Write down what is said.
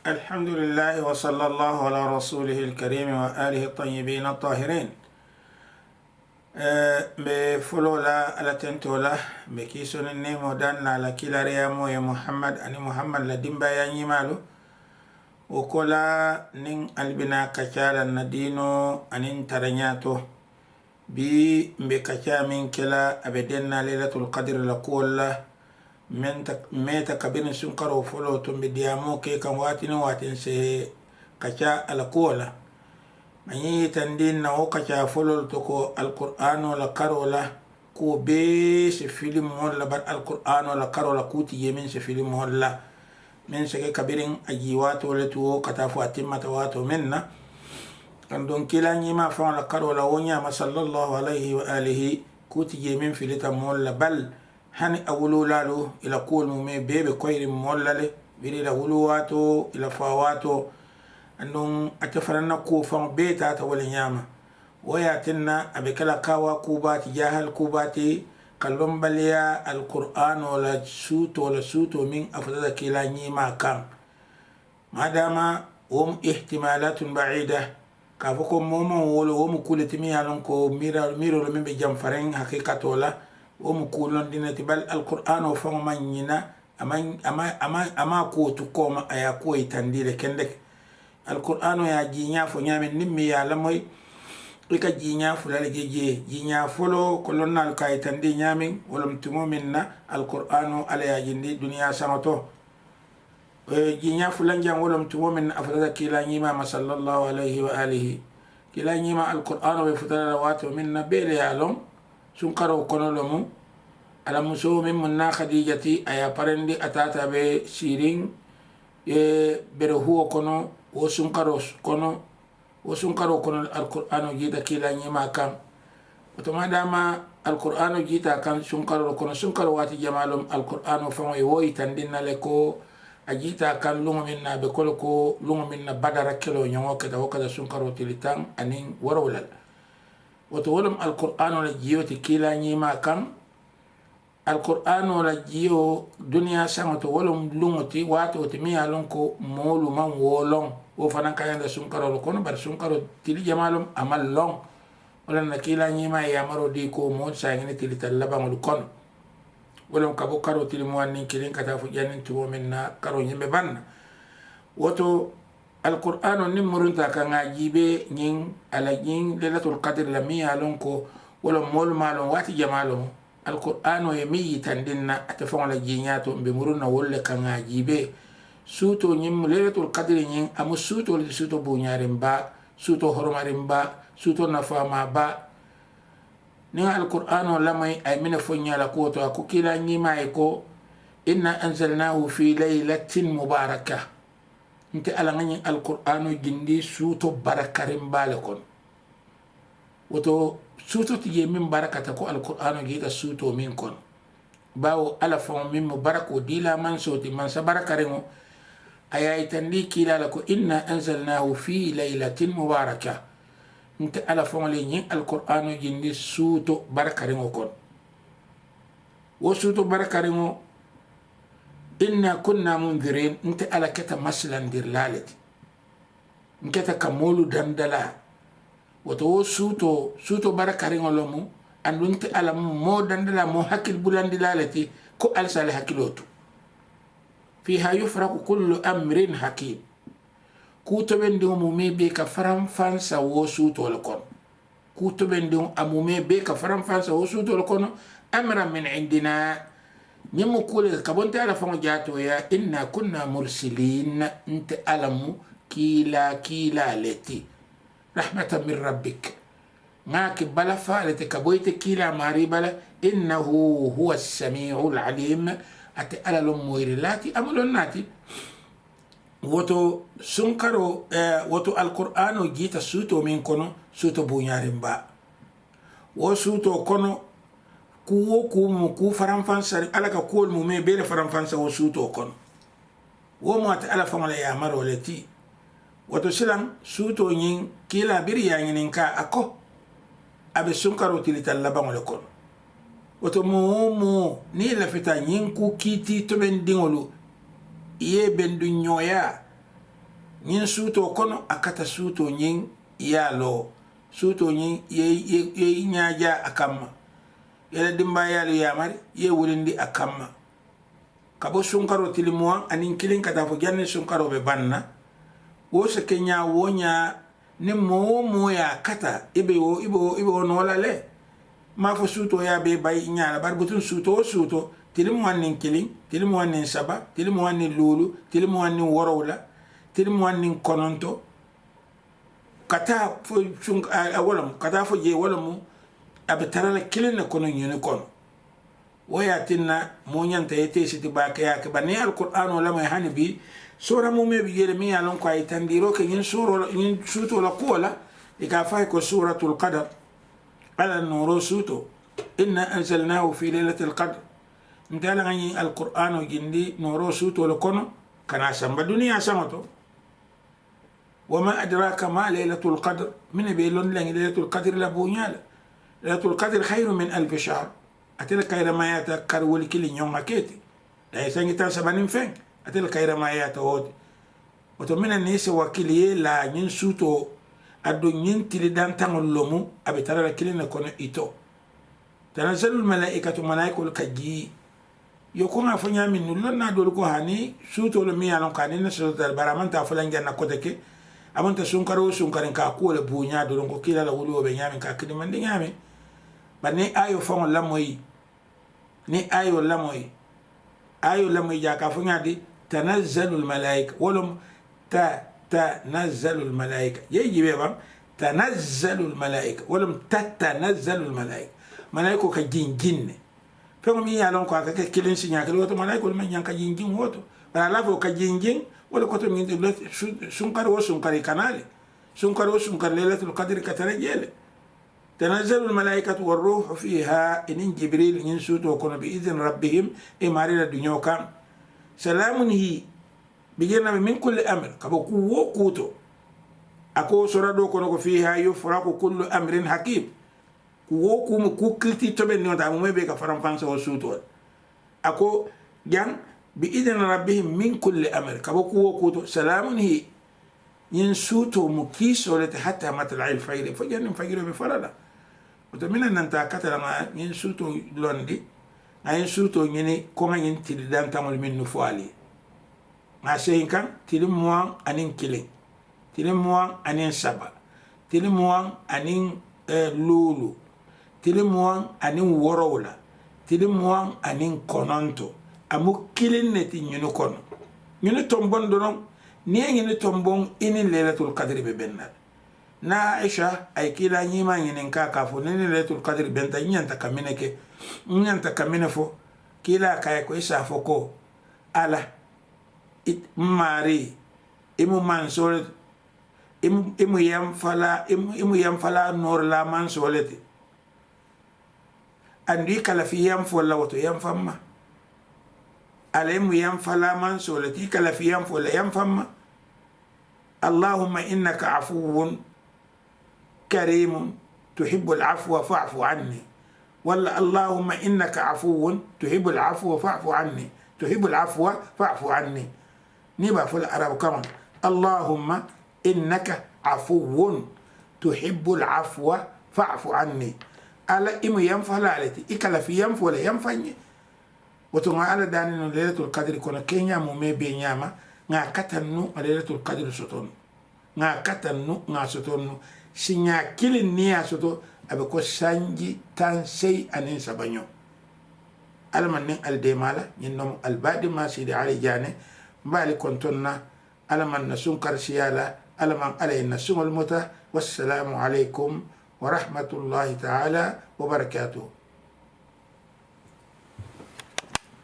الحمد لله وصلى الله على رسوله الكريم وآله الطيبين الطاهرين. بفلولا على تنتولا بكيسون النيمو دان على كلا ريامو يا محمد أني محمد لدين بياني مالو وكلا نين البنا كشالا ندينو أنين ترنياتو بي بكشا من كلا أبدنا ليلة القدر لقولا meta kabini sunkaro folo to be diamo ke kan watini watin se kacha alkola mani tandin na o kacha folo to ko alqur'ano la karola ko be se film wala bar alqur'ano la karola kuti yemin se film wala men se ke kabirin ajiwato le to kata fu atimma tawato menna kan don kila nyima fa la karola wonya ma sallallahu alaihi wa alihi kuti yemin filita molla bal hani awulu lalu ila kul mume bebe koyri mollale biri la wuluwato ila fawato andun atafaranna ko fam beta ta wala nyama waya tinna abekala kawa kubati jahal kubati kalbam baliya alquran wala suto min afdada kila nyima kan madama ihtimalatun ba'ida kafuko momo wolo kulitimi yalon ko miro min be jamfaren hakikatola ومقولون دينا تبال القرآن وفهم منينا أما كو تقوم أيا كو يتنديل كندك القرآن يا جينيا فنيا من نمي يا لموي إكا جينيا فلا لجي جينيا فلو كلنا الكاي تندي نيامين ولم تمو منا القرآن على جندي دنيا سمتو جينيا فلان جان ولم تمو من أفضل كلا نيما صلى الله عليه وآله كلا نيما القرآن وفتر رواتو منا بيلي يالهم sunkaro kono lomu ala muso min munna khadijati aya parendi atata be siring bere huo kono wo sunkaro kono alqur'ano jita kila nyima kan otomadama alqur'ano jita kan sunkaro wati jamalum alqur'ano famo e woyi tandinna le ko ajita kan lungo minna be kolo ko lungo minna badara kilo nyongo keda wakada sunkaro tilitan anin warawlal وتولم القرآن لجيو تكيلا نيما كان القرآن لجيو دنيا سامة ولم لونتي واتو تميا لونكو مولو من وولون وفنان كاين دا سنكرو لكون بر سنكرو تلي جمالهم عمل لون ولن نكيلا نيما يامرو ديكو مون سايني تلي تلبان لكون ولم كابو كارو تلي موانين كلين كتافو جانين تبو منا كارو نيمي بان وتو القرآن نمرنتا كان عجيبه نين على نين ليلة القدر لمي علونكو ولا مول مالون واتي جمالهم القرآن يمي تندنا أتفهم على جيناتو بمرنا ولا كان عجيبه سوتو نيم ليلة القدر نين أمو سوتو لسوتو بونيارين با سوتو هرمارين با سوتو نفاما با نين القرآن لما أي من فنيا لكوتو أكو كلا نيما يكو إنا أنزلناه في ليلة مباركة nte ala ngani alqur'ano gindi suto barakarim balakon woto suto tiye min barakata ko alqur'ano gita suto min kon bawo ala fam min mubarako dila man soti man sa barakarimo ayay tandi kila lako inna anzalnahu fi laylatin mubarakah nte ala fam le nyi alqur'ano gindi suto barakarimo kon wo suto barakarimo إنا كنا منذرين أنت على كتا مثلا دير لالتي نكتا كمولو دندلا وتو سوتو بركارين ولمو أن أنت على مو دندلا مو حكي البلان دلالتي كو ألسال حكيلوتو فيها يفرق كل أمر حكيم كوتو بندو مومي بيكا فرام فانسا و سوتو لكون كوتو بندو أمومي بيكا فرام فانسا و سوتو لكون أمرا من عندنا نمو كل كابون تعرف فما جاتو يا إنا كنا مرسلين أنت ألمو كيلا لتي رحمة من ربك ماك بلا فالت كبويت كيلا ماري بلا إنه هو السميع العليم أتي ألم ويرلاتي أملون ناتي وتو سنكرو وتو القرآن جيت سوتو من كونو سوتو بونيارين با وسوتو كونو ku faranfansa ala ka kuwol mume bele faranfansa wo suuto kono wo mo ata ala faŋo la yamaro le ti woto silaŋ suuto ñiŋ kiila biri yañinin ka a ko a be sunkaro tilital labaŋo le kono woto moo moo niŋ lafita ñiŋ ku kiiti toben diŋolu i ye bendu ñooya nyin suto kono akata suto nyin yalo suto nyin ye nyaaja akamma yela dimba yalo yamari ye wulindi akamma kabo sunkaro tilimwa anin kilin kata fo janne sunkaro be banna wo se kenya wonya ne mo ya kata ibe no lale ma fo suto ya be bay nyaala bar butun suto tilim wannin kilin tilim wannin saba tilim wannin lulu tilim wannin worowla tilim wannin kononto kata fo walam kata fo je walam abetarala kilin na kono nyene kono waya tinna mo nyanta yete siti ba kaya ke bani alquran wala ma hani bi sura mo me bi yele mi alon ko ay tandiro ke yin sura yin suto la kola ika fa ko suratul qadr ala nuru suto inna anzalnahu fi lailatul qadr ndala ngani alquran o gindi nuru suto la kono kana samba duniya samato wama adraka ma lailatul qadr min bi lon la lailatul qadr la bunyala lailatul qadr khairun min alf shahr atel kayra mayata kar wol kili nyonga keti da isangi tan sabanin fen atel kayra mayata hodi oto mina ni se wakili la nyin suto ado nyin tili dan tangol lomu abe tarala kili na kono ito tanazzalul malaikatu malaikul kaji yoko nga fanya min nulon na dol ko hani suto lo mi alon kanin na suto dal baraman ta fulan janna koteke amanta sunkarin ka ko le bunya do ko kila la wulu be nyami ka kidi man nyami bani ayo fon la moyi ni ayo lamoy jaka funya di tanazzalul malaika wolum tanazzalul malaika yeji be bam tanazzalul malaika wolum tatanazzalul malaika ka jinjinne fengo mi yalon ko ka kilin sinya ka woto malaika wol man yanka jinjin woto bara la fo ka jinjin wala ko to min sunkar kanale sunkar lailatul qadr ka tarajele تنزل الملائكة والروح فيها إن جبريل ينسوت وكون بإذن ربهم إمارة الدنيا كام سلام هي بجينا من كل أمر كبو كوتو أكو سردو كونو فيها يفرق كل أمر حكيم كو كلتي تبين نيو تامو مبيك فرام فانسا وسوتو أكو جان بإذن ربهم من كل أمر كبو كوتو سلام هي ينسوتو مكيس ولت حتى مطلع الفجر فجأة فجر بفردا وتمنى أن تأكد لما ينسوتو لوندي ينسوتو يني كما ينتي دان تامل من نفوالي ما سين كان تلموان أنين كيلين تلموان أنين سبا تلموان أنين لولو تلموان أنين ورولا تلموان أنين كونانتو أمو كيلين نتي ينو كونو ينو تومبون دونو نيان ينو تومبون إني ليلة القدر ببنال na Aisha ay kila nyima nyinen ka fo nene lailatul qadr benta nyanta kamine fo kila kay ko isa fo ko ala it mari imu mansol imu yam fala nor la mansolete andi kala fi yam fo la woto yam famma ala imu yam fala mansolete kala fi yam fo la yam famma allahumma innaka afuwun كريم تحب العفو فاعف عني ولا اللهم إنك عفو تحب العفو فاعف عني تحب العفو فاعف عني نبا في العرب كمان اللهم إنك عفو تحب العفو فاعف عني على إم ينفع لالتي إكلا في ينفع ولا ينفعني وتنغى على دانين ليلة القدر كنا كينيا مومي بينياما نا كتنو ليلة القدر ستون نا كتنو نا ستون sinya kilin niya soto abe ko sanji tan sey anin sabanyo alman nin aldemala nyinnom albadi ma sidi ali jane mbali kontonna alman na sunkar siyala alman alayna sungul muta wassalamu alaikum wa rahmatullahi ta'ala wa barakatuh